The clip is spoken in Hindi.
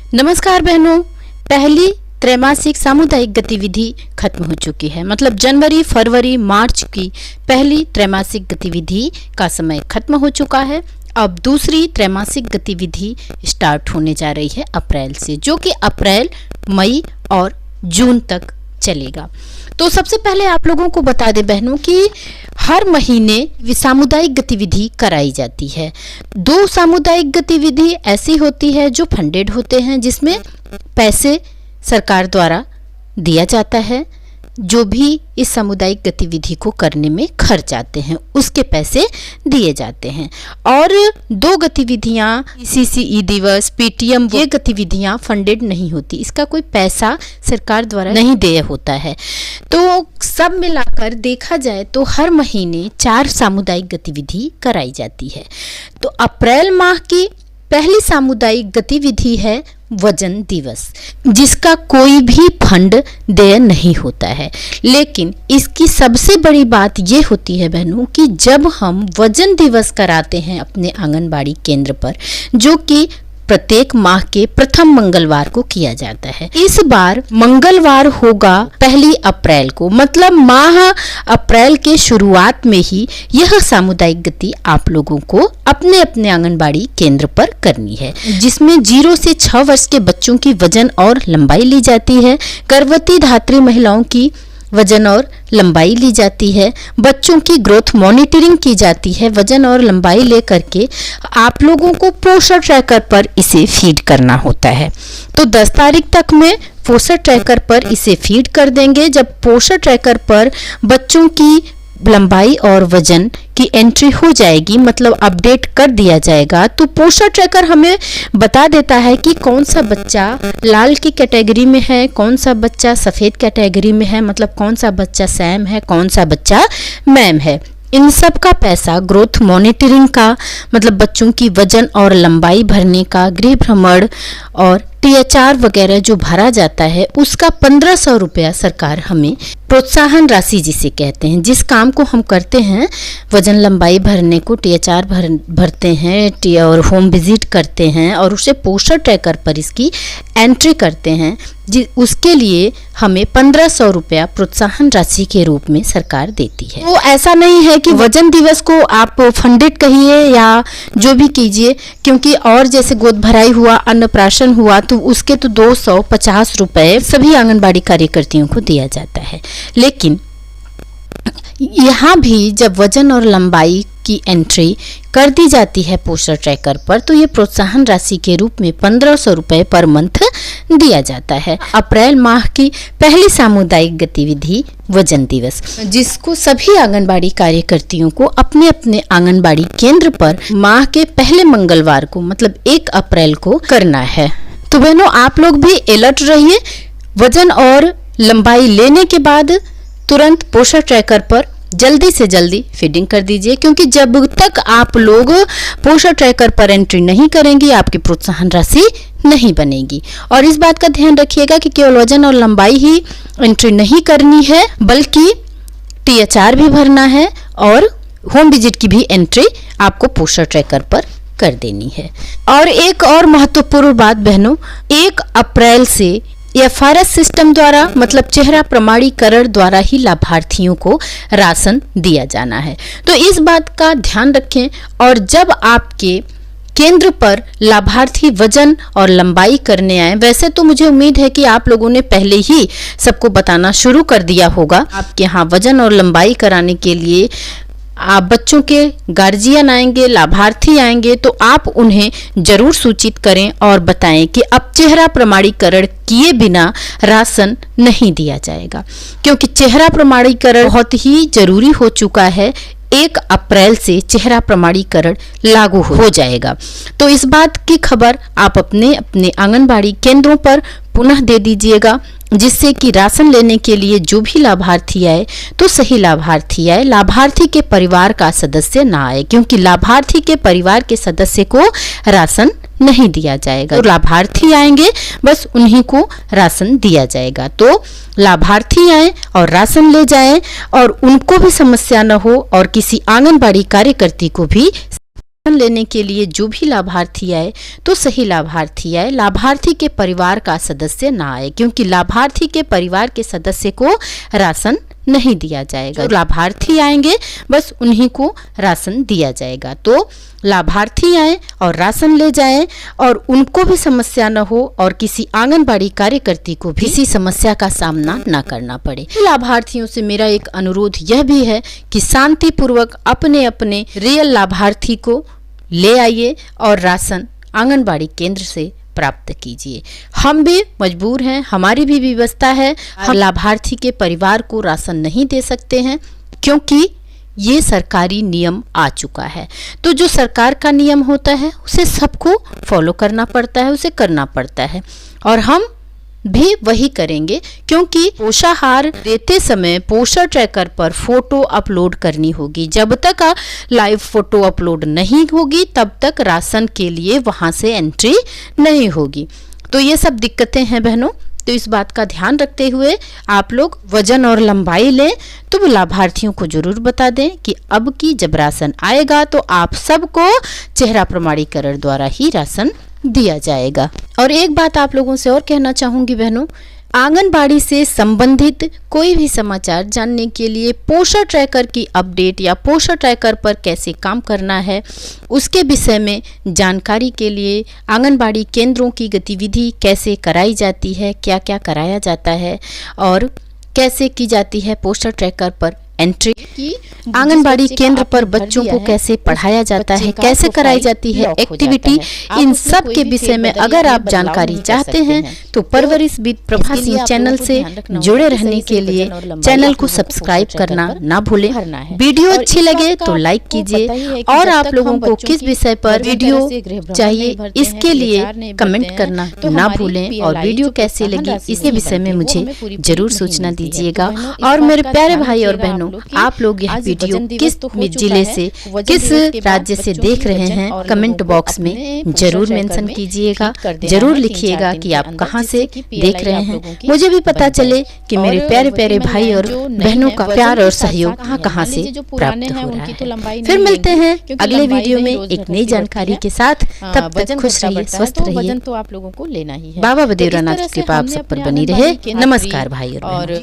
नमस्कार बहनों, पहली त्रैमासिक सामुदायिक गतिविधि खत्म हो चुकी है। मतलब जनवरी, फरवरी, मार्च की पहली त्रैमासिक गतिविधि का समय खत्म हो चुका है। अब दूसरी त्रैमासिक गतिविधि स्टार्ट होने जा रही है अप्रैल से, जो कि अप्रैल, मई और जून तक चलेगा। तो सबसे पहले आप लोगों को बता दें बहनों कि हर महीने सामुदायिक गतिविधि कराई जाती है। 2 सामुदायिक गतिविधि ऐसी होती है जो फंडेड होते हैं, जिसमें पैसे सरकार द्वारा दिया जाता है। जो भी इस सामुदायिक गतिविधि को करने में खर्च आते हैं उसके पैसे दिए जाते हैं। और 2 गतिविधियां CCE दिवस, PTM, ये गतिविधियां फंडेड नहीं होती, इसका कोई पैसा सरकार द्वारा नहीं देय होता है। तो सब मिलाकर देखा जाए तो हर महीने 4 सामुदायिक गतिविधि कराई जाती है। तो अप्रैल माह की पहली सामुदायिक गतिविधि है वजन दिवस, जिसका कोई भी फंड देय नहीं होता है। लेकिन इसकी सबसे बड़ी बात ये होती है बहनों कि जब हम वजन दिवस कराते हैं अपने आंगनबाड़ी केंद्र पर, जो कि प्रत्येक माह के प्रथम मंगलवार को किया जाता है। इस बार मंगलवार होगा 1 अप्रैल को, मतलब माह अप्रैल के शुरुआत में ही यह सामुदायिक गति आप लोगों को अपने अपने आंगनबाड़ी केंद्र पर करनी है, जिसमें 0 से 6 वर्ष के बच्चों की वजन और लंबाई ली जाती है। गर्भवती धात्री महिलाओं की वजन और लंबाई ली जाती है। बच्चों की ग्रोथ मॉनिटरिंग की जाती है। वजन और लंबाई लेकर के आप लोगों को पोषण ट्रैकर पर इसे फीड करना होता है। तो 10 तारीख तक में पोषण ट्रैकर पर इसे फीड कर देंगे। जब पोषण ट्रैकर पर बच्चों की लंबाई और वजन की एंट्री हो जाएगी, मतलब अपडेट कर दिया जाएगा, तो पोषण ट्रैकर हमें बता देता है कि कौन सा बच्चा लाल की कैटेगरी में है, कौन सा बच्चा सफ़ेद कैटेगरी में है, मतलब कौन सा बच्चा सैम है, कौन सा बच्चा मैम है। इन सब का पैसा ग्रोथ मॉनिटरिंग का, मतलब बच्चों की वजन और लंबाई भरने का, गृह भ्रमण और THR वगैरह जो भरा जाता है, उसका 1500 रुपया सरकार हमें प्रोत्साहन राशि जिसे कहते हैं, जिस काम को हम करते हैं, वजन लंबाई भरने को THR भरते हैं और होम विजिट करते हैं और उसे पोषण ट्रैकर पर इसकी एंट्री करते हैं, उसके लिए हमें 1500 रुपया प्रोत्साहन राशि के रूप में सरकार देती है। तो ऐसा नहीं है कि वजन दिवस को आप फंडेड कहिए या जो भी कीजिए, क्योंकि और जैसे गोद भराई हुआ, अन्नप्राशन हुआ, तो उसके तो 250 रुपये सभी आंगनबाड़ी कार्यकर्तियों को दिया जाता है। लेकिन यहाँ भी जब वजन और लंबाई की एंट्री कर दी जाती है पोषण ट्रैकर पर, तो ये प्रोत्साहन राशि के रूप में 1500 रुपये पर मंथ दिया जाता है। अप्रैल माह की पहली सामुदायिक गतिविधि वजन दिवस, जिसको सभी आंगनबाड़ी कार्यकर्तियों को अपने अपने आंगनबाड़ी केंद्र पर माह के पहले मंगलवार को, मतलब 1 अप्रैल को करना है। तो बहनों, आप लोग भी अलर्ट रहिए। वजन और लंबाई लेने के बाद तुरंत पोषण ट्रैकर पर जल्दी से जल्दी फीडिंग कर दीजिए, क्योंकि जब तक आप लोग पोषण ट्रैकर पर एंट्री नहीं करेंगे, आपकी प्रोत्साहन राशि नहीं बनेगी। और इस बात का ध्यान रखिएगा कि केवल वजन और लंबाई ही एंट्री नहीं करनी है, बल्कि THR भी भरना है और होम विजिट की भी एंट्री आपको पोषण ट्रैकर पर कर देनी है। और एक और महत्वपूर्ण बात बहनों, 1 अप्रैल से FRS सिस्टम द्वारा, मतलब चेहरा प्रमाणीकरण द्वारा ही लाभार्थियों को राशन दिया जाना है। तो इस बात का ध्यान रखें। और जब आपके केंद्र पर लाभार्थी वजन और लंबाई करने आए, वैसे तो मुझे उम्मीद है कि आप लोगों ने पहले ही सबको बताना शुरू कर दिया होगा। आपके यहाँ वजन और लंबाई कराने के लिए आप बच्चों के गार्जियन आएंगे, लाभार्थी आएंगे, तो आप उन्हें जरूर सूचित करें और बताएं कि अब चेहरा प्रमाणीकरण किए बिना राशन नहीं दिया जाएगा, क्योंकि चेहरा प्रमाणीकरण बहुत ही जरूरी हो चुका है। 1 अप्रैल से चेहरा प्रमाणीकरण लागू हो जाएगा। तो इस बात की खबर आप अपने अपने आंगनबाड़ी केंद्रों पर पुनः दे दीजिएगा, जिससे कि राशन लेने के लिए जो भी लाभार्थी आए तो सही लाभार्थी आए, लाभार्थी के परिवार का सदस्य ना आए, क्योंकि लाभार्थी के परिवार के सदस्य को राशन नहीं दिया जाएगा। तो लाभार्थी आएंगे, बस उन्हीं को राशन दिया जाएगा। तो लाभार्थी आए और राशन ले जाएं और उनको भी समस्या न हो और किसी आंगनबाड़ी कार्यकर्ती को भी लेने के लिए जो भी लाभार्थी आए तो सही लाभार्थी आए, लाभार्थी के परिवार का सदस्य ना आए, क्योंकि लाभार्थी के परिवार के सदस्य को राशन नहीं दिया जाएगा। जो लाभार्थी आएंगे बस उन्हीं को राशन दिया जाएगा। तो लाभार्थी आए और राशन ले जाएं और उनको भी समस्या न हो और किसी आंगनबाड़ी कार्यकर्ती को भी किसी समस्या का सामना न करना पड़े। लाभार्थियों से मेरा एक अनुरोध यह भी है कि शांतिपूर्वक अपने अपने रियल लाभार्थी को ले आइए और राशन आंगनबाड़ी केंद्र से प्राप्त कीजिए। हम भी मजबूर हैं, हमारी भी व्यवस्था है, हम लाभार्थी के परिवार को राशन नहीं दे सकते हैं क्योंकि ये सरकारी नियम आ चुका है। तो जो सरकार का नियम होता है उसे सबको फॉलो करना पड़ता है, उसे करना पड़ता है और हम भी वही करेंगे, क्योंकि पोषाहार देते समय पोषण ट्रैकर पर फोटो अपलोड करनी होगी। जब तक लाइव फोटो अपलोड नहीं होगी तब तक राशन के लिए वहां से एंट्री नहीं होगी। तो ये सब दिक्कतें हैं बहनों, तो इस बात का ध्यान रखते हुए आप लोग वजन और लंबाई लें। तो लाभार्थियों को जरूर बता दें कि अब की जब राशन आएगा तो आप सबको चेहरा प्रमाणीकरण द्वारा ही राशन दिया जाएगा। और एक बात आप लोगों से और कहना चाहूंगी बहनों, आंगनबाड़ी से संबंधित कोई भी समाचार जानने के लिए पोषण ट्रैकर की अपडेट या पोषण ट्रैकर पर कैसे काम करना है उसके विषय में जानकारी के लिए, आंगनबाड़ी केंद्रों की गतिविधि कैसे कराई जाती है, क्या क्या कराया जाता है और कैसे की जाती है पोषण ट्रैकर पर एंट्री, आंगनबाड़ी केंद्र पर बच्चों को कैसे पढ़ाया जाता है, कैसे कराई जाती है एक्टिविटी, इन सब के विषय में अगर आप जानकारी चाहते हैं तो परवरिश विद प्रभा सिंह चैनल से जुड़े रहने के लिए चैनल को सब्सक्राइब करना ना भूलें। वीडियो अच्छी लगे तो लाइक कीजिए और आप लोगों को किस विषय पर वीडियो चाहिए इसके लिए कमेंट करना ना भूलें और वीडियो कैसी लगी इसके विषय में मुझे जरूर सूचना दीजिएगा। और मेरे प्यारे भाई और बहनों, आप लोग यह वीडियो किस जिले से, किस राज्य से देख रहे हैं कमेंट बॉक्स में जरूर मेंशन कीजिएगा, जरूर लिखिएगा कि आप कहां से देख रहे हैं, मुझे भी पता चले कि मेरे प्यारे प्यारे भाई और बहनों का प्यार और सहयोग कहां से प्राप्त हो रहा है। फिर मिलते हैं अगले वीडियो में एक नई जानकारी के साथ। तब तक खुश रहिए, स्वस्थ रहिए। तो आप लोगों को लेना ही है। बाबा बदेवरानाथ की कृपा आप सब पर बनी रहे। नमस्कार भाई और